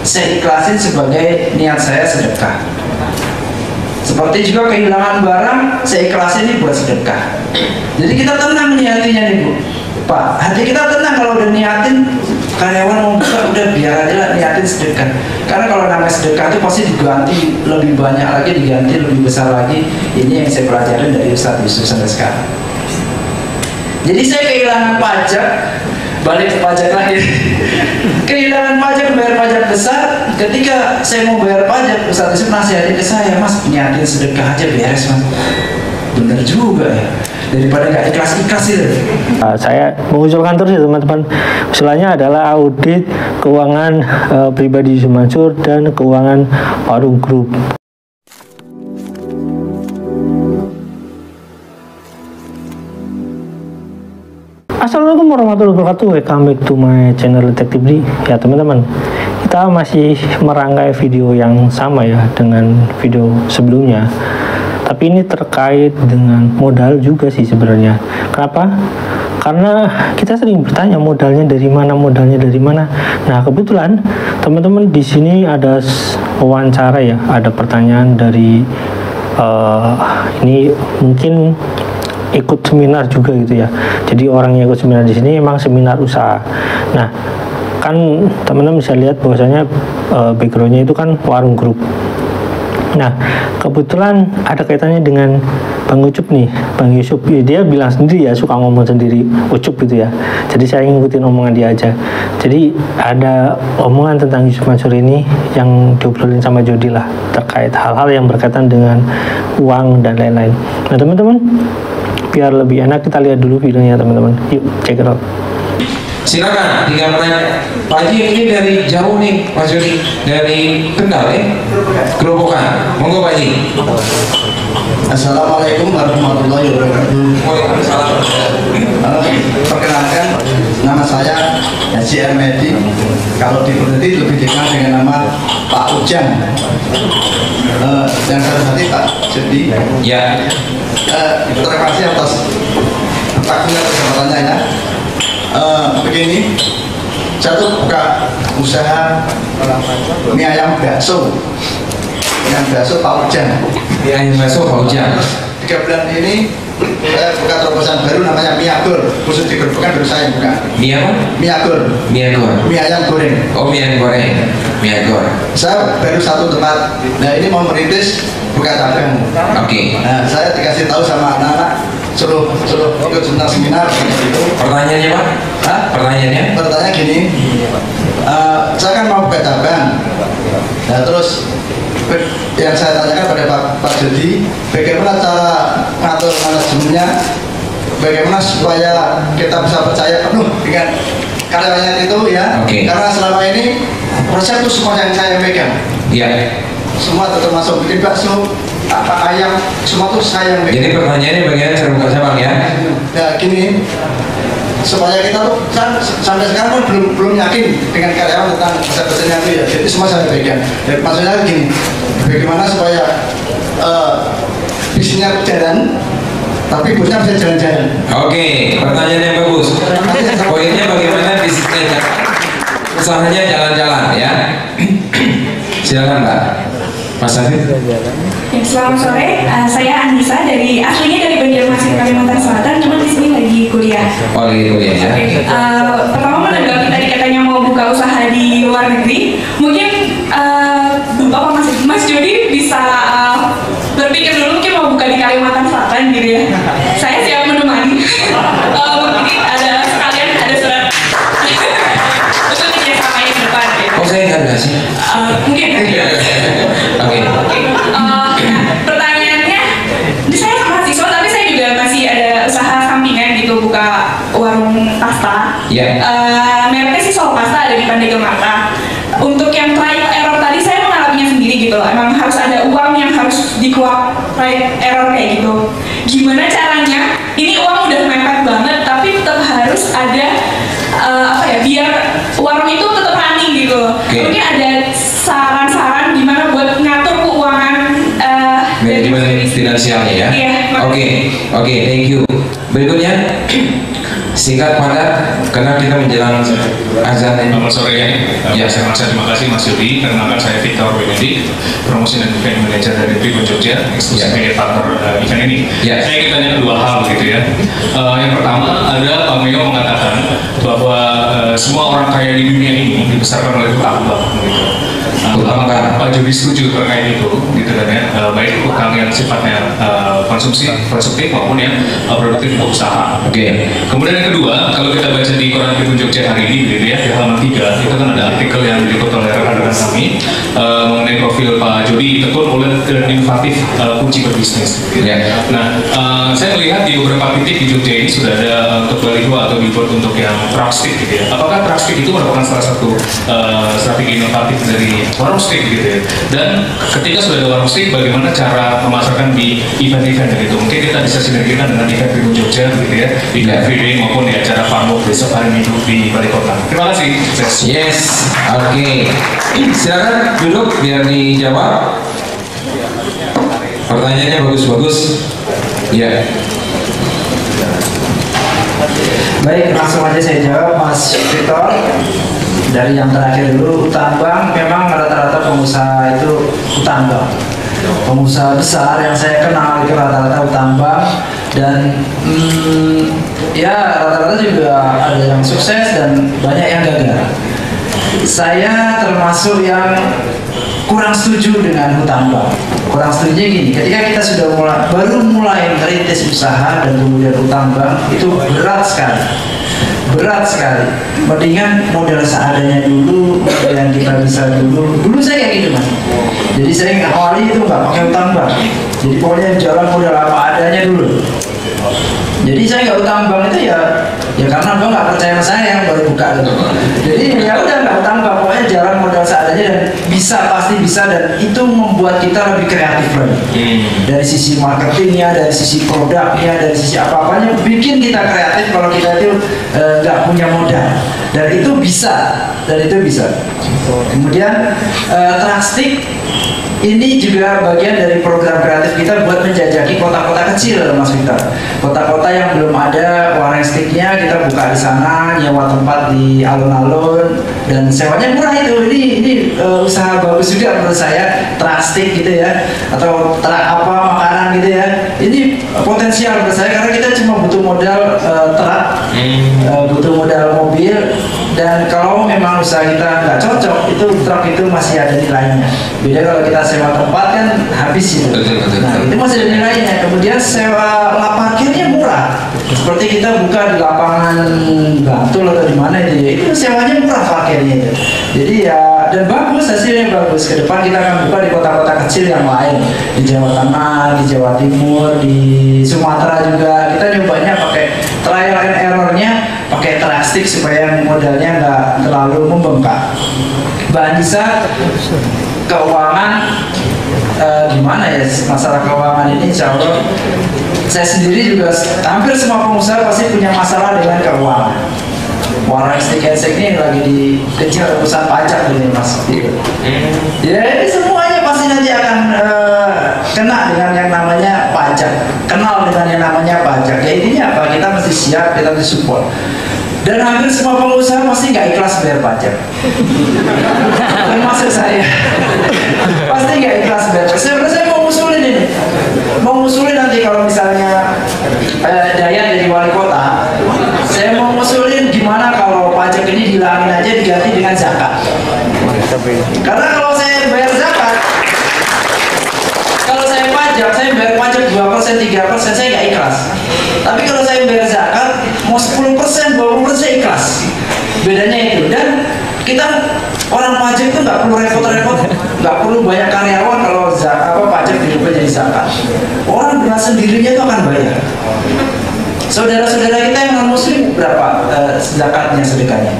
saya ikhlasin sebagai niat saya sedekah. Seperti juga kehilangan barang, saya ikhlasin ini buat sedekah. Jadi kita tenang niatinya nih Bu, Pak. Hati kita tenang kalau udah niatin karyawan mau buka, udah biar aja lah niatin sedekah. Karena kalau namanya sedekah itu pasti diganti lebih banyak lagi, diganti lebih besar lagi. Ini yang saya pelajarin dari Ustadz Yusuf sampai sekarang. Jadi saya kehilangan pajak, balik ke pajak lagi. Kehilangan pajak, bayar pajak besar. Ketika saya mau bayar pajak, Ustadz Yusuf nasihatin ke saya, Mas niatin sedekah aja beres Mas. Bener juga ya, daripada nggak ikhlas-ikhlas itu. Saya mengusulkan terus ya teman-teman. Usulannya adalah audit keuangan pribadi Yusuf Mansur dan keuangan Warung Group. Assalamualaikum warahmatullahi wabarakatuh. Welcome back to my channel Detektif Di. Ya teman-teman, kita masih merangkai video yang sama ya dengan video sebelumnya. Tapi ini terkait dengan modal juga sih sebenarnya. Kenapa? Karena kita sering bertanya modalnya dari mana. Nah kebetulan teman-teman di sini ada wawancara ya, ada pertanyaan dari ini mungkin ikut seminar juga gitu ya. Jadi orang yang ikut seminar di sini emang seminar usaha. Nah kan teman-teman bisa lihat bahwasanya backgroundnya itu kan Warung Group. Nah kebetulan ada kaitannya dengan Bang Ucup nih, Bang Yusuf. Dia bilang sendiri ya, suka ngomong sendiri Ucup gitu ya. Jadi saya ngikutin omongan dia aja. Jadi ada omongan tentang Yusuf Mansur ini yang diobrolin sama Jody lah, terkait hal-hal yang berkaitan dengan uang dan lain-lain. Nah teman-teman, biar lebih enak kita lihat dulu videonya teman-teman. Yuk check it out. Silakan, tinggal bertanya. Pak Haji ini dari jauh nih, Mas Jody, dari Kendal ya, Gerobokan. Monggo Pak Haji. Assalamualaikum warahmatullahi wabarakatuh. Waalaikumsalam. Perkenalkan, nama saya Haji Ermedi. Kalau di Purwodadi lebih dikenal dengan nama Pak Ujang. Dan satu hati Pak Jody. Ya. Terima kasih atas waktunya kesempatannya ya. Begini, saya tuh buka usaha mie ayam bakso. Yang bakso Pak Ujang. Mie ayam bakso Pak Ujang. 3 bulan ini saya buka terobosan baru namanya mie agur. Khusus di Gerobokan baru saya buka. Mie apa? Mie agur. Mie agur. Mie ayam goreng. Oh mie ayam goreng. Mie agur. Saya baru satu tempat. Nah ini mau merintis buka cabang. Oke. Nah saya dikasih tahu sama anak-anak suruh ikut seminar gitu. Pertanyaannya Pak? Hah? Pertanyaannya? Pertanyaan gini, saya kan mau buka cabang. Nah terus yang saya tanyakan pada Pak Jody, bagaimana cara ngatur manajemennya, bagaimana supaya kita bisa percaya penuh dengan karyawannya itu ya. Karena selama ini proses itu semua yang saya pegang. Iya. Semua termasuk bikin bakso, apa ayam, semua tuh saya yang pegang. Jadi pertanyaannya bagaimana cara buka cabang ya? Nah gini, supaya kita tuh sampai sekarang pun belum yakin dengan karyawan tentang pesan-pesannya itu ya. Jadi semua saya pegang. Dan maksudnya gini, bagaimana supaya bisnisnya jalan, tapi bosnya bisa jalan-jalan. Oke, pertanyaan yang bagus. Poinnya bagaimana bisnisnya jalan, usahanya jalan-jalan ya. Silakan Mbak. Mas Afif. Ya, selamat sore, saya Anissa aslinya dari Banjarmasin, Kalimantan Selatan, cuma di sini lagi kuliah. Oh lagi kuliah ya. Pertama menanggapi tadi katanya mau buka usaha di luar negeri, mungkin Bapak Mas Jody bisa berpikir dulu mungkin mau buka di Kalimantan Selatan gitu ya. Saya siap menemani. Mungkin ada sekalian ada surat untuk kerjasama yang depan. Gitu. Oh saya nggak ngasih. Mungkin. Oke. Pertanyaannya, saya mahasiswa tapi saya juga masih ada usaha sampingan gitu, buka warung pasta. Ya. Mereknya sih Sol Pasta, ada di Pandegemarta. Untuk yang trial error tadi saya mengalaminya sendiri gitu loh. Emang harus ada uang yang harus dikeluar trial error kayak gitu. Gimana caranya? Ini uang udah mepet banget, tapi tetap harus ada biar warung itu tetap running gitu loh. Mungkin ada saran-saran gimana buat ngatur keuangan manajemen finansialnya ya. Iya. Oke, thank you. Berikutnya Singkat padat, karena kita menjelang azan ini. Selamat sore ya. Saya terima kasih Mas Yudi. Perkenalkan saya Victor Benedi, promosi dan event manager dari Tribun Jogja, eksklusif media partner event ini. Saya ingin tanya dua hal gitu ya. Yang pertama ada Pak Meo mengatakan bahwa semua orang kaya di dunia ini dibesarkan oleh utang gitu. Apakah Pak Jody setuju terkait itu, gitu kan ya? Baik utang yang sifatnya konsumtif maupun yang produktif untuk usaha. Kemudian yang kedua, kalau kita baca di koran Tribun Jogja hari ini, gitu ya, di halaman 3 itu kan ada artikel yang diliput oleh rekan-rekan kami mengenai profil Pak Jody tekun oleh dan inovatif kunci berbisnis. Gitu. Nah, saya melihat di beberapa titik di Jogja ini sudah ada baliho atau billboard untuk yang truck stick, gitu ya. Apakah truck stick itu merupakan salah satu strategi inovatif dari warung steak gitu ya? Dan ketika sudah ada warung steak, bagaimana cara memasarkan di event-event gitu? Mungkin kita bisa sinergikan dengan event Tribun Jogja gitu ya, di Car Free Day maupun di acara farmwork besok hari Minggu di Balai Kota. Terima kasih. Yes, oke. Silakan duduk biar dijawab. Pertanyaannya bagus-bagus. Iya. Baik, langsung aja saya jawab, Mas Victor. Dari yang terakhir dulu, utang bank memang rata-rata pengusaha itu utang bank. Pengusaha besar yang saya kenal itu rata-rata utang bank, dan ya rata-rata juga ada yang sukses dan banyak yang gagal. Saya termasuk yang kurang setuju dengan hutang bank. Kurang setuju gini, ketika kita sudah baru mulai merintis usaha dan kemudian hutang bank, itu berat sekali. Berat sekali. Mendingan modal seadanya dulu, modal yang kita bisa dulu. Dulu saya kayak gitu, Mas. Jadi saya awali itu nggak pakai utang bank. Jadi pokoknya jalan modal apa adanya dulu. Jadi saya nggak utang bank itu ya karena bank nggak percaya sama saya yang baru buka gitu. Jadi ya udah nggak utang bank, pokoknya jalan modal seadanya dan pasti bisa, dan itu membuat kita lebih kreatif lagi. Dari sisi marketingnya, dari sisi produknya, dari sisi apa-apanya, bikin kita kreatif kalau kita itu nggak punya modal. Dan itu bisa, Kemudian Trustic ini juga bagian dari program kreatif kita buat menjajaki kota-kota kecil, Mas Victor. Kota-kota yang belum ada warung sticknya, kita buka di sana, nyewa tempat di alun-alun, dan sewanya murah itu. Ini usaha bagus juga menurut saya, Trustic gitu ya, atau makanan gitu ya. Ini potensial menurut saya karena kita cuma butuh modal butuh modal mobil, dan kalau memang usaha kita nggak cocok, itu truk itu masih ada nilainya. Beda kalau kita sewa tempat kan habis itu. Nah, itu masih ada nilainya. Kemudian sewa lap parkirnya murah. Seperti kita buka di lapangan Bantul atau di mana itu ya, itu sewanya murah parkirnya itu. Jadi ya, dan bagus, hasilnya bagus. Ke depan kita akan buka di kota-kota kecil yang lain, di Jawa Tengah, di Jawa Timur, di Sumatera juga. Kita nyobanya pakai trial and errornya, pakai Trustic supaya modalnya nggak terlalu membengkak. Mbak Anissa, keuangan gimana ya masalah keuangan ini? Insya Allah saya sendiri juga, hampir semua pengusaha pasti punya masalah dengan keuangan. Warung stick ini lagi dikejar urusan pajak ini, Mas. Ya ini semuanya pasti nanti akan kena dengan yang namanya pajak, kenal dengan yang namanya pajak. Ya intinya apa? Kita mesti siap, kita mesti support. Dan hampir semua pengusaha pasti nggak ikhlas bayar pajak. Termasuk saya. Pasti nggak ikhlas bayar pajak. Saya mau ngusulin ini. Mau ngusulin nanti kalau misalnya Dayan jadi wali kota, saya mau ngusulin gimana kalau pajak ini dihilangin aja, diganti dengan zakat. Karena kalau saya bayar zakat, kalau saya bayar pajak 2%, 3%, saya nggak ikhlas. Tapi kalau saya bayar zakat, mau 10%, 20% ikhlas. Bedanya itu. Dan kita orang pajak itu nggak perlu repot-repot, nggak perlu banyak karyawan kalau pajak dirubah jadi zakat. Orang dengan sendirinya itu akan bayar. Saudara-saudara kita yang non muslim berapa zakatnya, sedekahnya?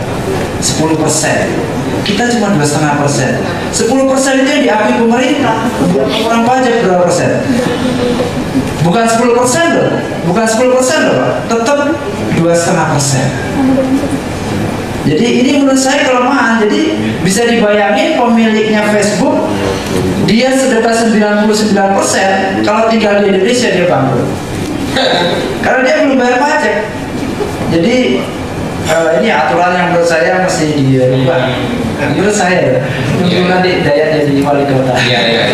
10%. Kita cuma 2,5%. 10% itu yang diakui pemerintah. Orang pajak berapa persen? Bukan 10% loh. Bukan 10% loh, tetap 2,5%. Jadi ini menurut saya kelemahan. Jadi bisa dibayangin pemiliknya Facebook, dia sedekah 99%, kalau tinggal di Indonesia dia bangkrut. Karena dia belum bayar pajak. Jadi ini aturan yang menurut saya mesti dirubah. Menurut saya, menurut nanti Dayat jadi wali kota. Iya.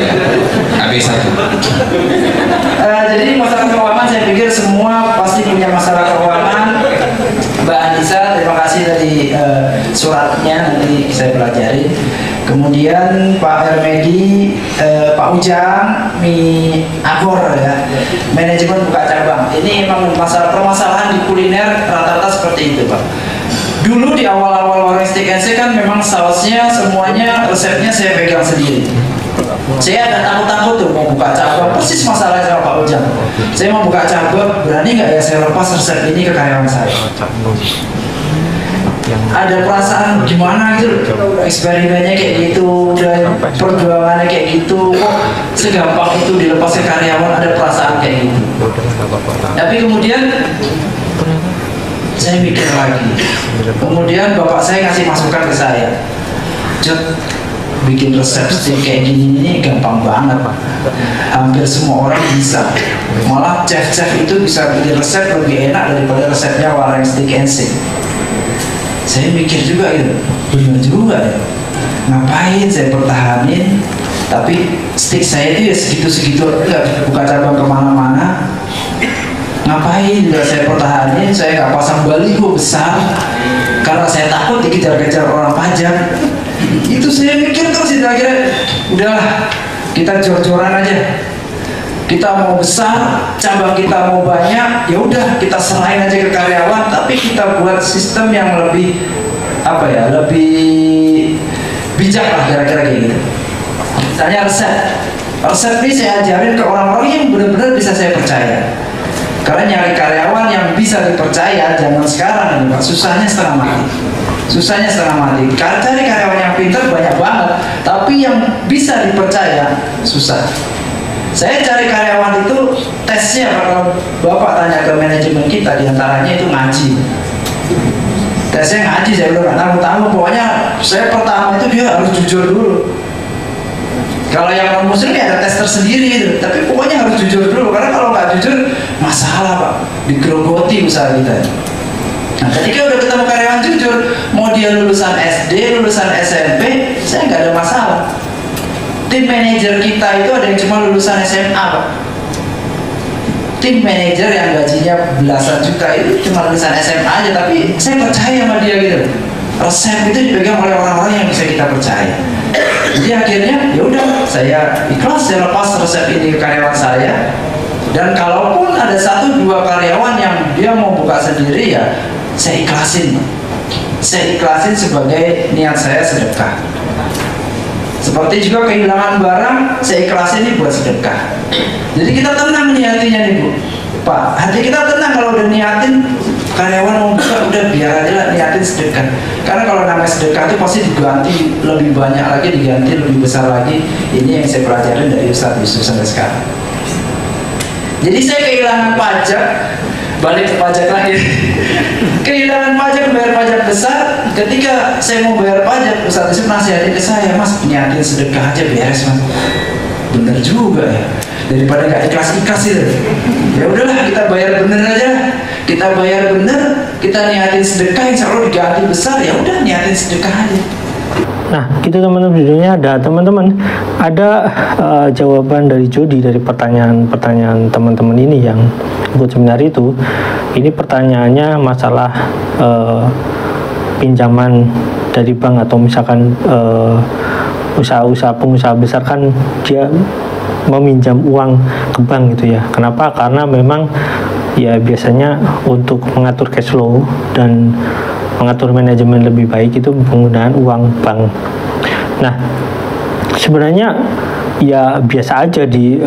Habis satu. Jadi masalah keuangan saya pikir semua pasti punya masalah keuangan. Mbak Anissa, terima kasih dari suratnya, nanti saya pelajari. Kemudian Pak Hermedi, Pak Ujang, Mi Agor ya, manajemen buka cabang. Ini memang permasalahan di kuliner rata-rata seperti itu, Pak. Dulu di awal-awal Warung Steak & Shake kan memang sausnya semuanya resepnya saya pegang sendiri. Saya agak takut-takut tuh mau buka cabang, persis masalahnya sama Pak Ujang. Saya mau buka cabang, berani nggak ya saya lepas resep ini ke karyawan saya? Ada perasaan gimana gitu, eksperimennya kayak gitu, dan perjuangannya kayak gitu, kok segampang itu dilepas ke karyawan, ada perasaan kayak gitu. Tapi kemudian saya mikir lagi, kemudian bapak saya ngasih masukan ke saya, Jod, bikin resep steak kayak gini ini gampang banget, hampir semua orang bisa, malah chef-chef itu bisa bikin resep lebih enak daripada resepnya Warung Steak & Shake. Saya mikir juga gitu, benar juga ya, ngapain saya pertahanin, tapi steak saya itu ya segitu-segitu, nggak buka cabang kemana-mana. Ngapain juga saya pertahanin, saya nggak pasang baliho besar karena saya takut dikejar-kejar orang pajak. Itu saya mikir terus, akhirnya udahlah kita jor-joran aja, kita mau besar, cabang kita mau banyak, ya udah kita serahin aja ke karyawan, tapi kita buat sistem yang lebih apa ya, lebih bijak lah kira-kira kayak gitu. Misalnya resep ini saya ajarin ke orang-orang yang benar-benar bisa saya percaya. Karena nyari karyawan yang bisa dipercaya zaman sekarang ini Pak, susahnya setengah mati. Susahnya setengah mati. Cari karyawan yang pintar banyak banget, tapi yang bisa dipercaya susah. Saya cari karyawan itu tesnya, kalau Bapak tanya ke manajemen kita, diantaranya itu ngaji. Tesnya ngaji, saya udah nggak tahu, pokoknya saya pertama itu dia harus jujur dulu. Kalau yang non muslim ya ada tes tersendiri gitu, tapi pokoknya harus jujur dulu, karena kalau nggak jujur masalah Pak, digerogoti usaha kita. Nah, ketika udah ketemu karyawan jujur, mau dia lulusan SD, lulusan SMP, saya nggak ada masalah. Tim manajer kita itu ada yang cuma lulusan SMA Pak. Tim manajer yang gajinya belasan juta itu cuma lulusan SMA aja, tapi saya percaya sama dia gitu. Resep itu dipegang oleh orang-orang yang bisa kita percaya. Jadi akhirnya ya udah, saya ikhlas, saya lepas resep ini ke karyawan saya. Dan kalaupun ada 1-2 karyawan yang dia mau buka sendiri, ya saya ikhlasin. Saya ikhlasin sebagai niat saya sedekah. Seperti juga kehilangan barang, saya ikhlasin ini buat sedekah. Jadi kita tenang niatinya nih Bu, Pak, hati kita tenang kalau udah niatin karyawan mau buka, udah biar aja lah niatin sedekah. Karena kalau namanya sedekah itu pasti diganti lebih banyak lagi, diganti lebih besar lagi. Ini yang saya pelajarin dari Ustadz Yusuf sampai sekarang. Jadi saya kehilangan pajak, balik ke pajak lagi. Kehilangan pajak, bayar pajak besar. Ketika saya mau bayar pajak, Ustadz Yusuf nasihatin ke saya, Mas, niatin sedekah aja beres Mas. Bener juga ya, daripada nggak ikhlas-ikhlas itu. Ya udahlah, kita bayar bener aja. Kita bayar bener, kita niatin sedekah, insya Allah diganti besar, ya udah niatin sedekah aja. Nah, gitu teman-teman, videonya ada teman-teman, ada jawaban dari Jody dari pertanyaan teman-teman ini yang ikut seminar itu. Ini pertanyaannya masalah pinjaman dari bank, atau misalkan pengusaha besar kan dia meminjam uang ke bank gitu ya. Kenapa? Karena memang ya biasanya untuk mengatur cash flow dan mengatur manajemen lebih baik itu penggunaan uang bank. Nah, sebenarnya ya biasa aja di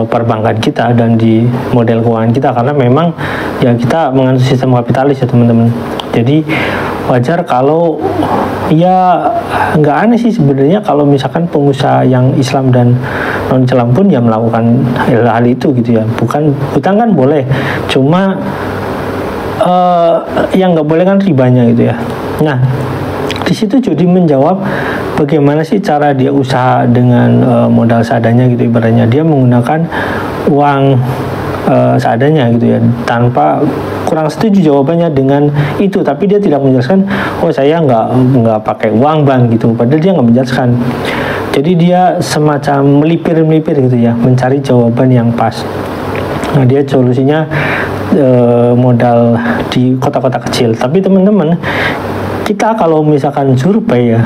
perbankan kita dan di model keuangan kita, karena memang ya kita menganut sistem kapitalis ya teman-teman. Jadi wajar kalau ya nggak aneh sih sebenarnya kalau misalkan pengusaha yang Islam dan non Islam pun ya melakukan hal itu gitu ya. Bukan hutang kan boleh, cuma yang nggak boleh kan ribanya gitu ya. Nah, di situ Jody menjawab bagaimana sih cara dia usaha dengan modal seadanya gitu, ibaratnya dia menggunakan uang seadanya gitu ya, tanpa kurang setuju jawabannya dengan itu, tapi dia tidak menjelaskan, oh saya nggak pakai uang bank gitu, padahal dia nggak menjelaskan. Jadi dia semacam melipir gitu ya, mencari jawaban yang pas. Nah dia solusinya modal di kota-kota kecil. Tapi teman-teman, kita kalau misalkan survei ya,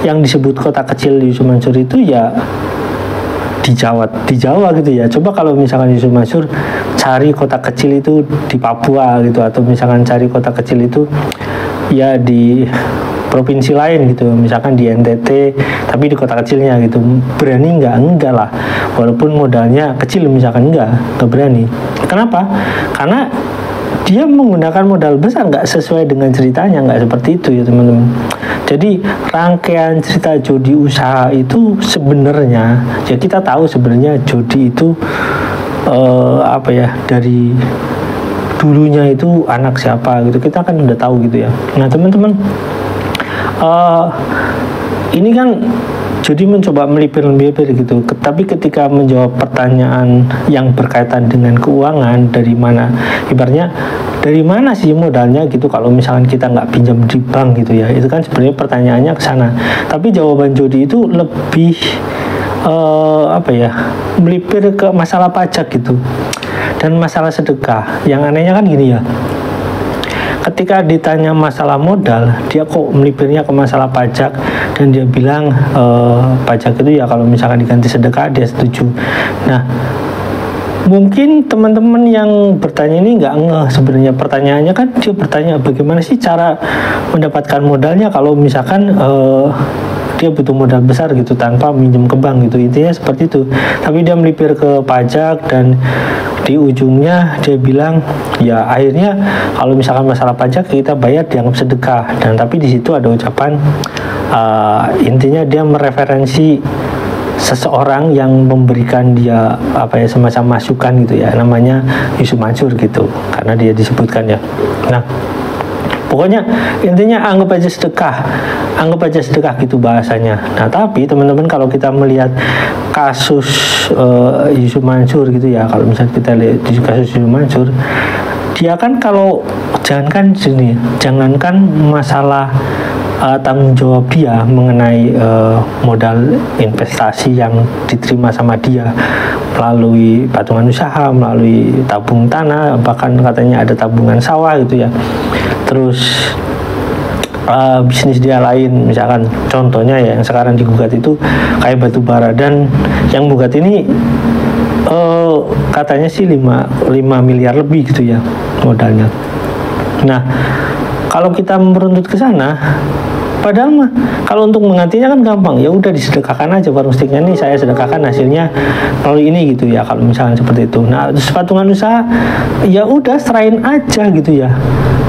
yang disebut kota kecil Yusuf Mansur itu ya di Jawa gitu ya. Coba kalau misalkan Yusuf Mansur cari kota kecil itu di Papua gitu, atau misalkan cari kota kecil itu ya di provinsi lain gitu, misalkan di NTT tapi di kota kecilnya gitu, berani enggak lah, walaupun modalnya kecil misalkan enggak berani. Kenapa? Karena dia menggunakan modal besar, nggak sesuai dengan ceritanya, nggak seperti itu ya teman-teman. Jadi rangkaian cerita jodi usaha itu sebenarnya ya kita tahu sebenarnya jodi itu dari dulunya itu anak siapa gitu, kita kan udah tahu gitu ya. Nah teman-teman, ini kan jadi mencoba melipir gitu, tapi ketika menjawab pertanyaan yang berkaitan dengan keuangan, dari mana, ibaratnya dari mana sih modalnya gitu, kalau misalkan kita nggak pinjam di bank gitu ya, itu kan sebenarnya pertanyaannya ke sana. Tapi jawaban Jody itu lebih melipir ke masalah pajak gitu dan masalah sedekah. Yang anehnya kan gini ya, ketika ditanya masalah modal, dia kok melipirnya ke masalah pajak, dan dia bilang pajak itu ya kalau misalkan diganti sedekah dia setuju. Nah, mungkin teman-teman yang bertanya ini nggak ngeh sebenarnya pertanyaannya, kan dia bertanya bagaimana sih cara mendapatkan modalnya kalau misalkan dia butuh modal besar gitu tanpa minjem ke bank gitu, intinya seperti itu. Tapi dia melipir ke pajak, dan di ujungnya dia bilang ya akhirnya kalau misalkan masalah pajak kita bayar dianggap sedekah, dan tapi di situ ada ucapan intinya dia mereferensi seseorang yang memberikan dia semacam masukan gitu ya, namanya Yusuf Mansur gitu, karena dia disebutkan ya. Nah pokoknya intinya anggap aja sedekah gitu bahasanya. Nah tapi teman-teman, kalau kita melihat kasus Yusuf Mansur gitu ya, kalau misalnya kita lihat di kasus Yusuf Mansur, dia kan kalau jangankan masalah tanggung jawab dia mengenai modal investasi yang diterima sama dia melalui patungan usaha, melalui tabung tanah, bahkan katanya ada tabungan sawah gitu ya. Terus bisnis dia lain, misalkan contohnya ya yang sekarang digugat itu kayak batu bara, dan yang gugat ini katanya sih 5 miliar lebih gitu ya modalnya. Nah kalau kita meruntut ke sana, padahal mah kalau untuk menggantinya kan gampang, ya udah disedekahkan aja warung steaknya, nih saya sedekahkan hasilnya melalui ini gitu ya, kalau misalnya seperti itu. Nah terus patungan usaha ya udah serahin aja gitu ya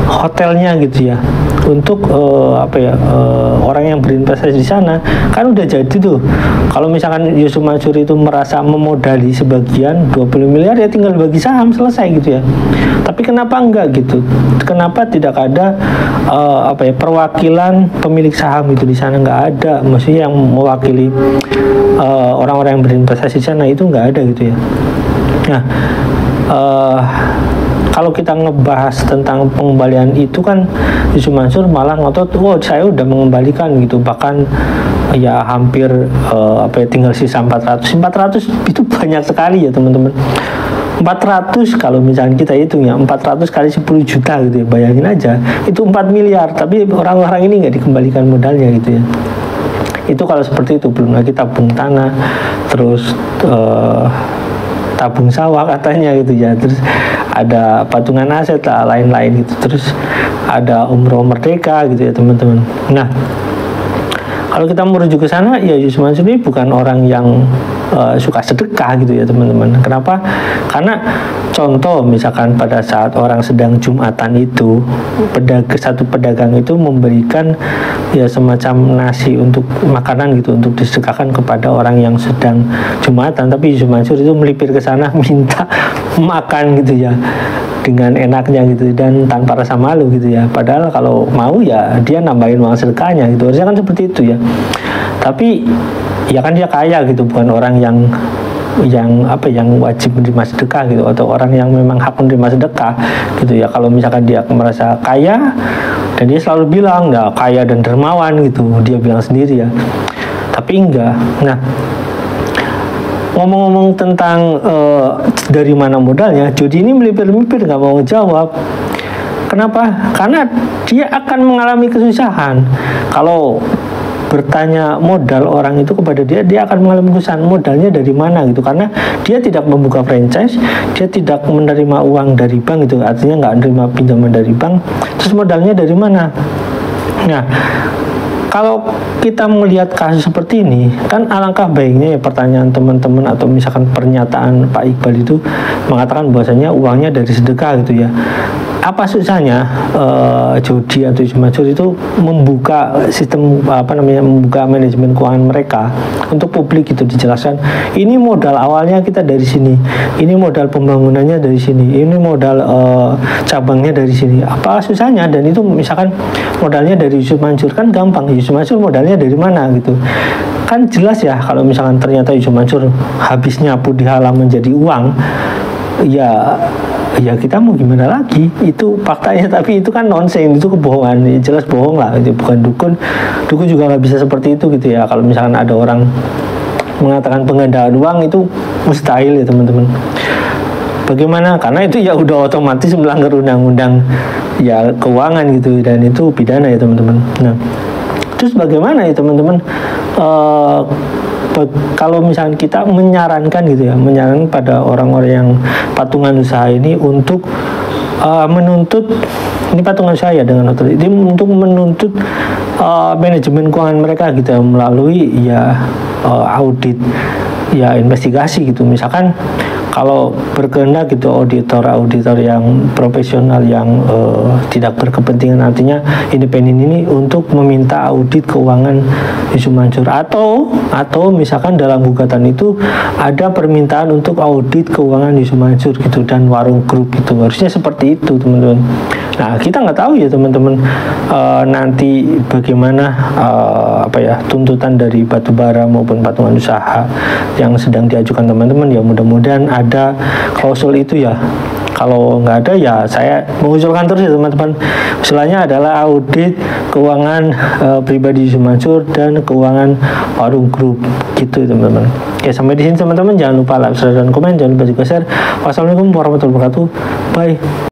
hotelnya gitu ya, untuk orang yang berinvestasi di sana kan udah jadi tuh. Kalau misalkan Yusuf Mansur itu merasa memodali sebagian 20 miliar ya tinggal bagi saham, selesai gitu ya. Tapi kenapa enggak gitu? Kenapa tidak ada perwakilan pemilik saham itu di sana? Nggak ada, maksudnya yang mewakili orang-orang yang berinvestasi di sana itu nggak ada gitu ya. Nah kalau kita ngebahas tentang pengembalian itu kan Yusuf Mansur malah ngotot, saya udah mengembalikan gitu, bahkan ya hampir tinggal sisa 400 itu banyak sekali ya teman-teman. 400 kalau misalnya kita hitung ya, 400 kali 10 juta gitu ya, bayangin aja itu 4 miliar, tapi orang-orang ini nggak dikembalikan modalnya gitu ya. Itu kalau seperti itu, belum lagi tabung tanah, terus tabung sawah katanya gitu ya, terus ada patungan aset lah, lain-lain gitu, terus ada umroh merdeka gitu ya teman-teman. Nah kalau kita merujuk ke sana ya Yusuf Mansur ini bukan orang yang suka sedekah gitu ya teman-teman. Kenapa? Karena contoh misalkan pada saat orang sedang Jumatan itu, satu pedagang itu memberikan ya semacam nasi untuk makanan gitu, untuk disedekahkan kepada orang yang sedang Jumatan, tapi Yusuf Mansur itu melipir ke sana minta makan gitu ya dengan enaknya gitu dan tanpa rasa malu gitu ya. Padahal kalau mau ya dia nambahin uang sedekahnya gitu, harusnya kan seperti itu ya. Tapi ya kan dia kaya gitu, bukan orang yang yang wajib menerima sedekah gitu, atau orang yang memang hak menerima sedekah gitu ya. Kalau misalkan dia merasa kaya dan dia selalu bilang nggak kaya dan dermawan gitu, dia bilang sendiri ya, tapi enggak. Nah, ngomong-ngomong tentang dari mana modalnya, Jody ini melipir-lipir nggak mau ngejawab. Kenapa? Karena dia akan mengalami kesusahan. Kalau bertanya modal orang itu kepada dia, dia akan mengalami kesusahan. Modalnya dari mana gitu? Karena dia tidak membuka franchise, dia tidak menerima uang dari bank gitu, artinya nggak menerima pinjaman dari bank. Terus modalnya dari mana? Nah, kalau kita melihat kasus seperti ini, kan alangkah baiknya ya pertanyaan teman-teman atau misalkan pernyataan Pak Iqbal itu mengatakan bahwasanya uangnya dari sedekah gitu ya. Apa susahnya Jody atau Yusuf Mansur itu membuka sistem membuka manajemen keuangan mereka untuk publik itu, dijelaskan ini modal awalnya kita dari sini, ini modal pembangunannya dari sini, ini modal cabangnya dari sini. Apa susahnya? Dan itu misalkan modalnya dari Yusuf Mansur, kan gampang. Yusuf Mansur modalnya dari mana gitu, kan jelas ya. Kalau misalkan ternyata Yusuf Mansur habisnya pun dihalang menjadi uang, ya kita mau gimana lagi, itu faktanya. Tapi itu kan nonsens, itu kebohongan, jelas bohong lah, itu bukan dukun juga nggak bisa seperti itu gitu ya. Kalau misalkan ada orang mengatakan penggandaan uang, itu mustahil ya teman-teman. Bagaimana? Karena itu ya udah otomatis melanggar undang-undang ya keuangan gitu, dan itu pidana ya teman-teman. Nah, terus bagaimana ya teman-teman? Kalau misalnya kita menyarankan gitu ya, menyarankan pada orang-orang yang patungan usaha ini untuk menuntut, ini patungan usaha ya dengan otoritas, untuk menuntut manajemen keuangan mereka gitu ya, melalui ya audit, ya investigasi gitu. Misalkan kalau berkehendak gitu auditor yang profesional, yang tidak berkepentingan, artinya independen ini, untuk meminta audit keuangan Yusuf Mansur, atau misalkan dalam gugatan itu ada permintaan untuk audit keuangan Yusuf Mansur gitu dan Warung Group gitu. Harusnya seperti itu teman-teman. Nah, kita nggak tahu ya teman-teman nanti bagaimana tuntutan dari batubara maupun patungan usaha yang sedang diajukan teman-teman. Ya mudah-mudahan ada klausul itu ya. Kalau nggak ada ya saya mengusulkan terus ya teman-teman. Usulannya adalah audit keuangan pribadi Yusuf Mansur dan keuangan Warung Group gitu teman-teman. Ya, sampai di sini teman-teman, jangan lupa like, subscribe, dan komen, jangan lupa juga share. Wassalamualaikum warahmatullahi wabarakatuh. Bye.